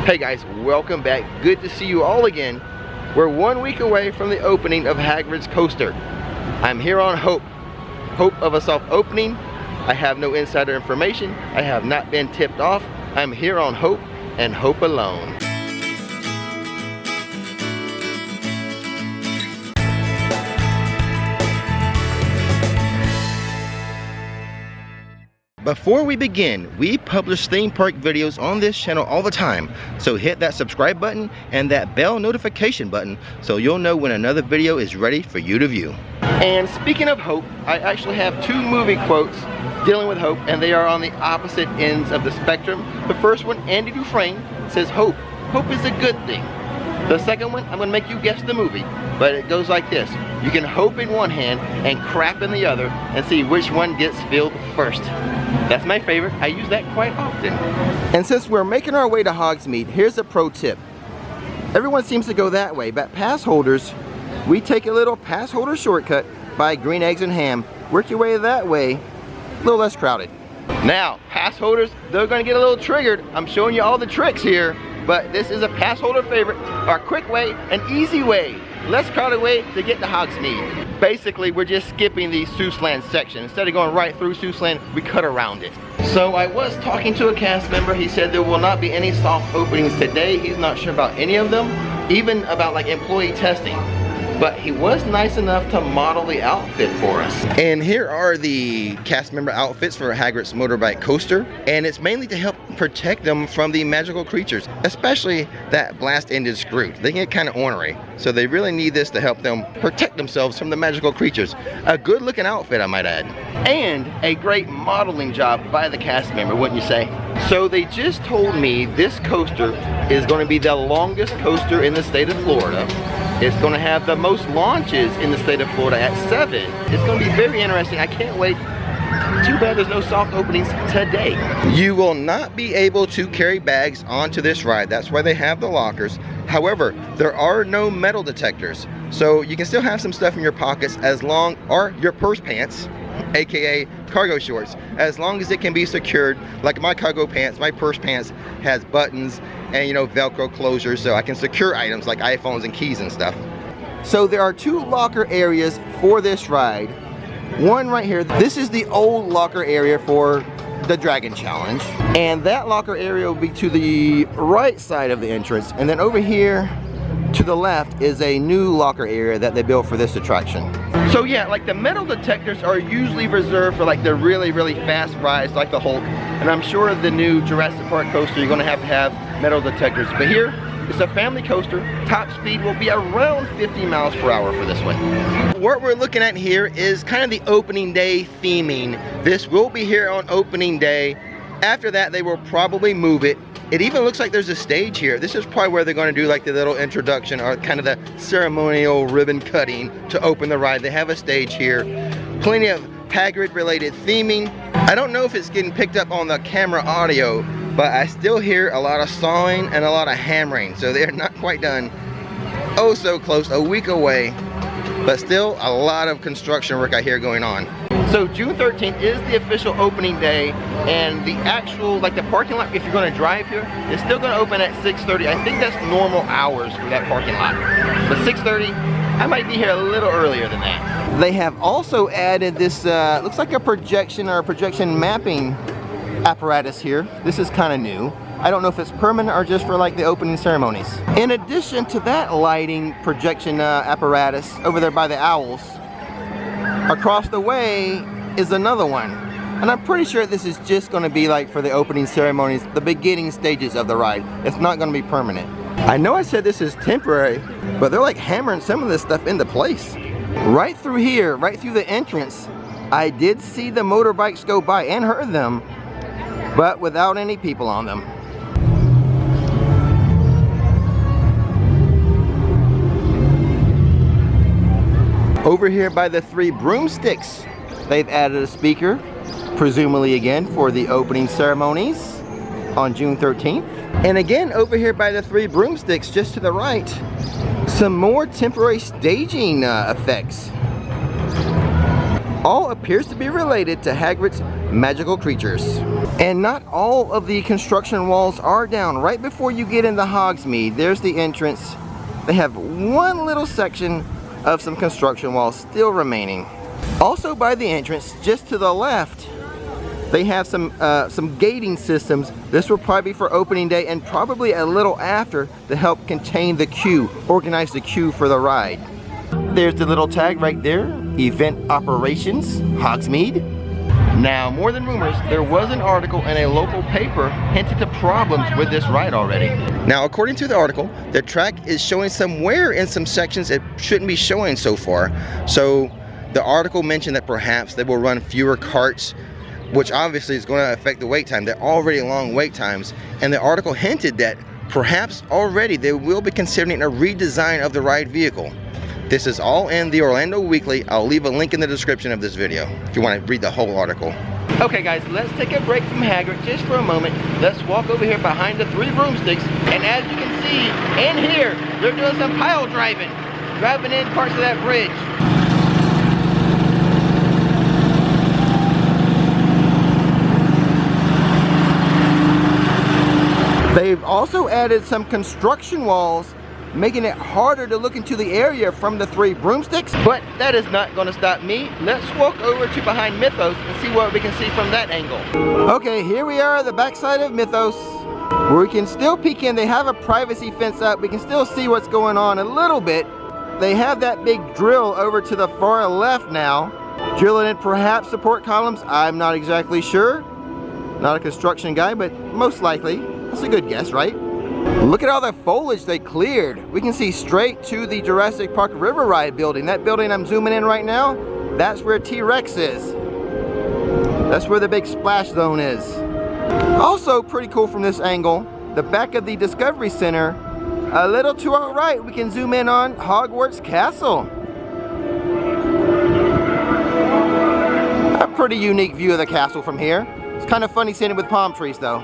Hey guys, welcome back. Good to see you all again. We're 1 week away from the opening of Hagrid's coaster. I'm here on hope of a soft opening. I have no insider information. I have not been tipped off. I'm here on hope and hope alone. Before we begin, we publish theme park videos on this channel all the time, so hit that subscribe button and that bell notification button so you'll know when another video is ready for you to view. And speaking of hope, I actually have two movie quotes dealing with hope, and they are on the opposite ends of the spectrum. The first one, Andy Dufresne, says hope is a good thing. The second one, I'm gonna make you guess the movie, but it goes like this: you can hope in one hand and crap in the other and see which one gets filled first. That's my favorite. I use that quite often. And since we're making our way to Hogsmeade, here's a pro tip. Everyone seems to go that way, but pass holders, we take a little pass holder shortcut by green eggs and ham. Work your way that way, a little less crowded. Now, pass holders, they're gonna get a little triggered. I'm showing you all the tricks here, but this is a pass holder favorite, our quick way, an easy way, less crowded way to get to Hogsmeade. Basically, we're just skipping the Seussland section. Instead of going right through Seussland, we cut around it. So I was talking to a cast member. He said there will not be any soft openings today. He's not sure about any of them, even about like employee testing. But he was nice enough to model the outfit for us. And here are the cast member outfits for Hagrid's motorbike coaster. And it's mainly to help protect them from the magical creatures, especially that blast-ended Scrooge. They get kind of ornery, so they really need this to help them protect themselves from the magical creatures. A good looking outfit, I might add. And a great modeling job by the cast member, wouldn't you say? So they just told me this coaster is going to be the longest coaster in the state of Florida. It's going to have the most launches in the state of Florida at 7. It's going to be very interesting. I can't wait. Too bad there's no soft openings today. You will not be able to carry bags onto this ride. That's why they have the lockers. However, there are no metal detectors. So you can still have some stuff in your pockets as long, or your purse pants, aka cargo shorts, as long as it can be secured. Like my cargo pants, my purse pants has buttons and, you know, Velcro closures, so I can secure items like iPhones and keys and stuff. So there are two locker areas for this ride. One right here, this is the old locker area for the Dragon Challenge, and that locker area will be to the right side of the entrance, and then over here to the left is a new locker area that they built for this attraction. So yeah, like the metal detectors are usually reserved for like the really fast rides like the Hulk, and I'm sure the new Jurassic Park coaster you're gonna have metal detectors. But here, it's a family coaster. Top speed will be around 50 miles per hour for this one. What we're looking at here is kind of the opening day theming. This will be here on opening day. After that, they will probably move it. It even looks like there's a stage here. This is probably where they're going to do like the little introduction or kind of the ceremonial ribbon cutting to open the ride. They have a stage here. Plenty of Hagrid related theming. I don't know if it's getting picked up on the camera audio, but I still hear a lot of sawing and a lot of hammering. So they're not quite done. Oh, so close, a week away. But still a lot of construction work I hear going on. So June 13th is the official opening day, and the actual, like the parking lot, if you're gonna drive here, it's still gonna open at 6:30. I think that's normal hours for that parking lot. But 6:30, I might be here a little earlier than that. They have also added this, looks like a projection or a projection mapping apparatus here. This is kind of new. I don't know if it's permanent or just for like the opening ceremonies. In addition to that lighting projection apparatus over there by the owls, across the way is another one. And I'm pretty sure this is just going to be like for the opening ceremonies, the beginning stages of the ride. It's not going to be permanent. I know I said this is temporary, but they're like hammering some of this stuff into place. Right through here, right through the entrance, I did see the motorbikes go by and heard them, but without any people on them. Over here by the 3 broomsticks, they've added a speaker, presumably again for the opening ceremonies on June 13th. And again, over here by the 3 broomsticks, just to the right, some more temporary staging effects. All appears to be related to Hagrid's magical creatures. And not all of the construction walls are down. Right before you get into Hogsmeade, there's the entrance. They have one little section of some construction walls still remaining. Also by the entrance, just to the left, they have some gating systems. This will probably be for opening day and probably a little after to help contain the queue, organize the queue for the ride. There's the little tag right there, Event Operations, Hogsmeade. Now, more than rumors, there was an article in a local paper hinting to problems with this ride already. Now, according to the article, the track is showing some wear in some sections it shouldn't be showing so far. So the article mentioned that perhaps they will run fewer carts, which obviously is going to affect the wait time. They're already long wait times. And the article hinted that perhaps already they will be considering a redesign of the ride vehicle. This is all in the Orlando Weekly. I'll leave a link in the description of this video if you want to read the whole article. Okay guys, let's take a break from Hagrid just for a moment. Let's walk over here behind the 3 broomsticks. And as you can see, in here, they're doing some pile driving in parts of that bridge. They've also added some construction walls, making it harder to look into the area from the 3 broomsticks. But that is not going to stop me. Let's walk over to behind Mythos and see what we can see from that angle. Okay, here we are at the backside of Mythos, where we can still peek in. They have a privacy fence up. We can still see what's going on a little bit. They have that big drill over to the far left now, drilling in perhaps support columns. I'm not exactly sure. Not a construction guy, but most likely. That's a good guess, right? Look at all the foliage they cleared. We can see straight to the Jurassic Park River Ride building. That building I'm zooming in right now, that's where T-Rex is. That's where the big splash zone is. Also pretty cool from this angle, the back of the Discovery Center, a little to our right, we can zoom in on Hogwarts Castle. A pretty unique view of the castle from here. It's kind of funny seeing it with palm trees though.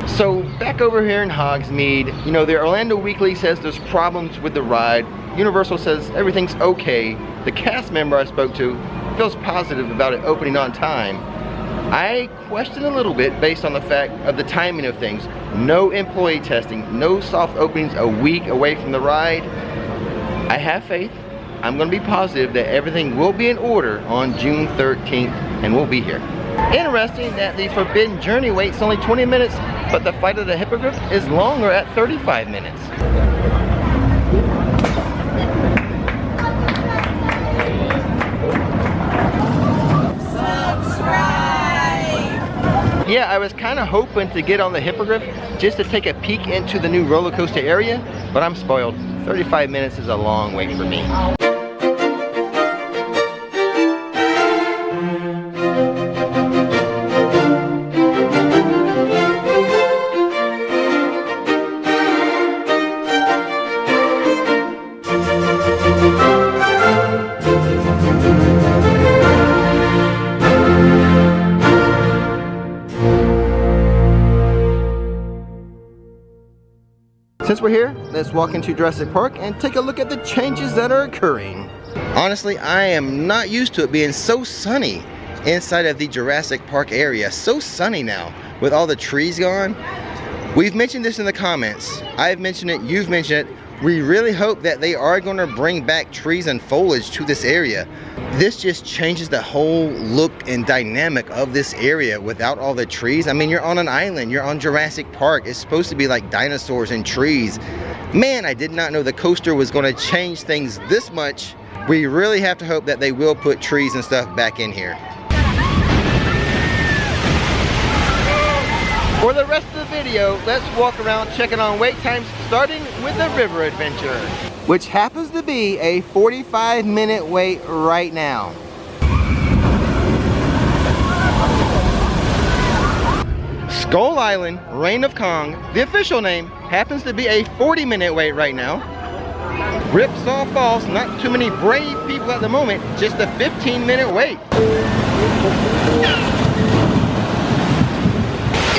So back over here in Hogsmeade, you know, the Orlando Weekly says there's problems with the ride. Universal says everything's okay. The cast member I spoke to feels positive about it opening on time. I question a little bit based on the fact of the timing of things. No employee testing, no soft openings a week away from the ride. I have faith. I'm going to be positive that everything will be in order on June 13th and we'll be here. Interesting that the Forbidden Journey wait's only 20 minutes, but the Flight of the Hippogriff is longer at 35 minutes. Subscribe! Yeah, I was kind of hoping to get on the Hippogriff just to take a peek into the new roller coaster area, but I'm spoiled. 35 minutes is a long wait for me. Since we're here, let's walk into Jurassic Park and take a look at the changes that are occurring. Honestly, I am not used to it being so sunny inside of the Jurassic Park area. So sunny now, with all the trees gone. We've mentioned this in the comments. I've mentioned it, you've mentioned it. We really hope that they are going to bring back trees and foliage to this area. This just changes the whole look and dynamic of this area without all the trees. I mean, you're on an island, you're on Jurassic Park. It's supposed to be like dinosaurs and trees. Man, I did not know the coaster was going to change things this much. We really have to hope that they will put trees and stuff back in here. For the rest of the video, let's walk around checking on wait times, starting with the River Adventure, which happens to be a 45-minute wait right now. Skull Island, Reign of Kong, the official name, happens to be a 40-minute wait right now. Ripsaw Falls, not too many brave people at the moment, just a 15-minute wait.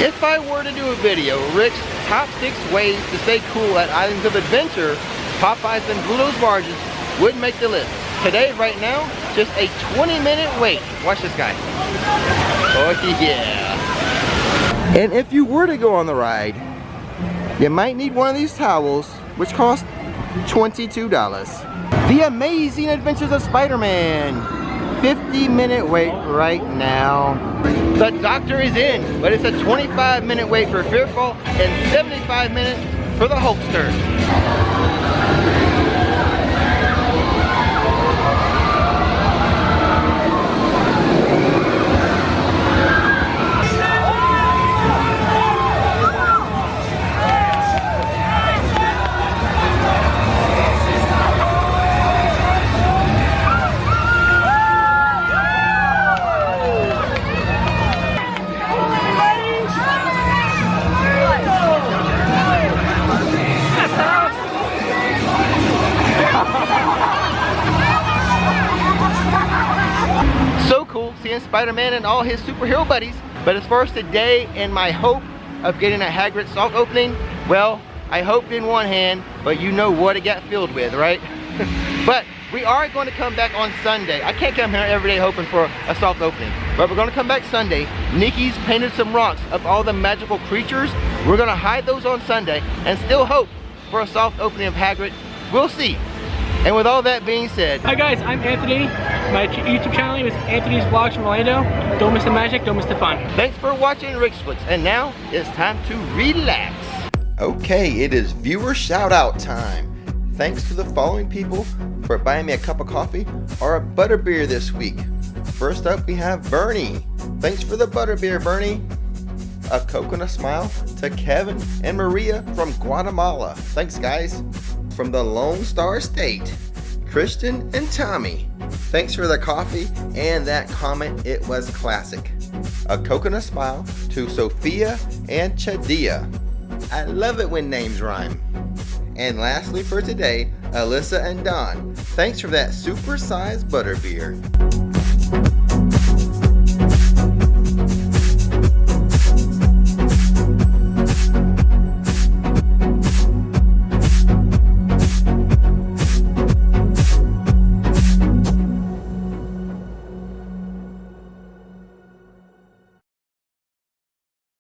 If I were to do a video, Rick's top 6 ways to stay cool at Islands of Adventure, Popeyes and Bluto's barges would make the list. Today, right now, just a 20-minute wait. Watch this guy. Oh yeah. And if you were to go on the ride, you might need one of these towels, which cost $22. The Amazing Adventures of Spider-Man. 50-minute wait right now. The doctor is in, but it's a 25-minute wait for Fearful and 75 minutes for the Hulkster. So cool seeing Spider-Man and all his superhero buddies. But as far as today and my hope of getting a Hagrid soft opening, well, I hoped in one hand, but you know what it got filled with, right? But we are going to come back on Sunday. I can't come here every day hoping for a soft opening, but we're going to come back Sunday. Nikki's painted some rocks of all the magical creatures. We're going to hide those on Sunday and still hope for a soft opening of Hagrid. We'll see. And with all that being said, hi guys, I'm Anthony. My YouTube channel name is Anthony's Vlogs from Orlando. Don't miss the magic, don't miss the fun. Thanks for watching Rick's Flicks, and now it's time to relax. Okay, it is viewer shout out time. Thanks to the following people for buying me a cup of coffee or a butterbeer this week. First up, we have Bernie. Thanks for the butterbeer, Bernie. A coconut smile to Kevin and Maria from Guatemala. Thanks, guys. From the Lone Star State, Christian and Tommy. Thanks for the coffee and that comment. It was classic. A coconut smile to Sophia and Chadia. I love it when names rhyme. And lastly for today, Alyssa and Don. Thanks for that super-sized butterbeer.